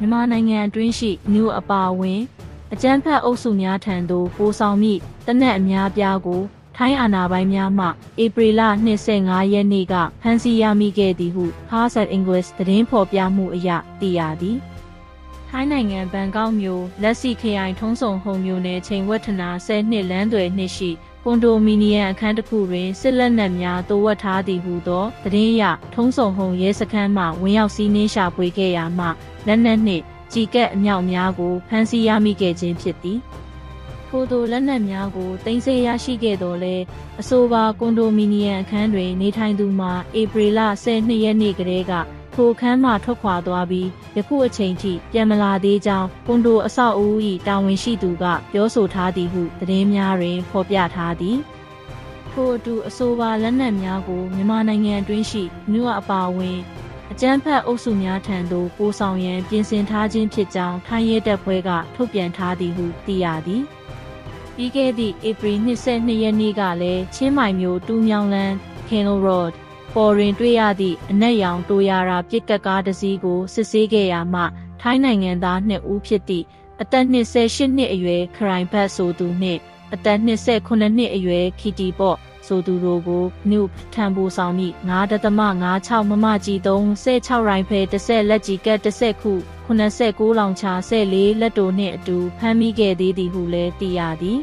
မြန်မာနိုင်ငံအတွင်းရှိမြို့အပါအဝင်အကြမ်းဖက်အုပ်စုများထံသို့ပို့ဆောင်မိတနက်အများပြားကိုထိုင်းအာဏာပိုင်များမှဧပြီလ25ရက်နေ့ကဖမ်းဆီးရမိခဲ့သည်ဟုKhaosat English သတင်းဖော်ပြမှုအရသိရသည်ထိုင်းနိုင်ငံဘန်ကောက်မြို့လက်စီခရိုင်ထုံးစုံဟုံမြို့နယ်ချိန်ဝထနာ10နှစ်လမ်းသွယ်နှစ်ရှိကွန်ဒိုမီနီယံအခန်းတစ်ခုတွင်စစ်လက်နက်များတိုးဝှက်ထားသည်ဟုသောသတင်းရထုံးစုံဟုံရဲစခန်းမှဝင်ရောက်စီးနင်းရှာဖွေခဲ့ရာမှလက်နက်နှင့်ကြီးကပ်အမြောက်များကိုဖမ်းဆီးရမိခဲ့ခြင်းဖြစ်သည်ထို့သောလက်နက်များကိုတင်ဆက်ရရှိခဲ့တော်လဲအဆိုပါကွန်ဒိုမီနီယံအခန်းတွင်နေထိုင်သူမှာဧပြီလ12ရက်နေ့ကတည်းကထိုအခန်းမှထွက်ခွာသွားပြီးယခုအချိန်ထိပြန်မလာသေးကြောင်းကွန်ဒိုအဆောက်အဦ၏တာဝန်ရှိသူကပြောဆိုထားသည်ဟုသတင်းများတွင်ဖော်ပြထားသည်ထို့အတူအဆိုပါလက်နက်များကိုမြန်မာနိုင်ငံအတွင်းရှိမြို့အပါအဝင်အကြမ်းဖက်အုပ်စုများထံသို့ပို့ဆောင်ရန်ပြင်ဆင်ထားခြင်းဖြစ်ကြောင်းထိုင်းရဲတပ်ဖွဲ့ကထုတ်ပြန်ထားသည်ဟုသိရသည်ပြီးခဲ့သည့်ဧပြီ22ရက်နေ့ကလည်းချင်းမိုင်မြို့တူးမြောင်းလန်း Kano Road ပေါ်တွင်တွေ့ရသည့်အနက်ရောင်တိုယာရာပစ်ကပ်ကားတစ်စီးကိုစစ်ဆေးခဲ့ရာမှထိုင်းနိုင်ငံသား2ဦးဖြစ်သည့်အသက်28နှစ်အရွယ်ခရိုင်ဘတ်ဆိုသူနှင့်အသက်28နှစ်အရွယ်ခီတီပေါ့ဆိုသူတို့ကိုနုထံပိုးဆောင်မိ9.56မမကြီး36ရိုင်ဖယ်10လက်ကြီးကတ်10ခု89လောင်ချ14လက်တိုနှင့်အတူဖမ်းမိခဲ့သေးသည်ဟုလည်းသိရသည်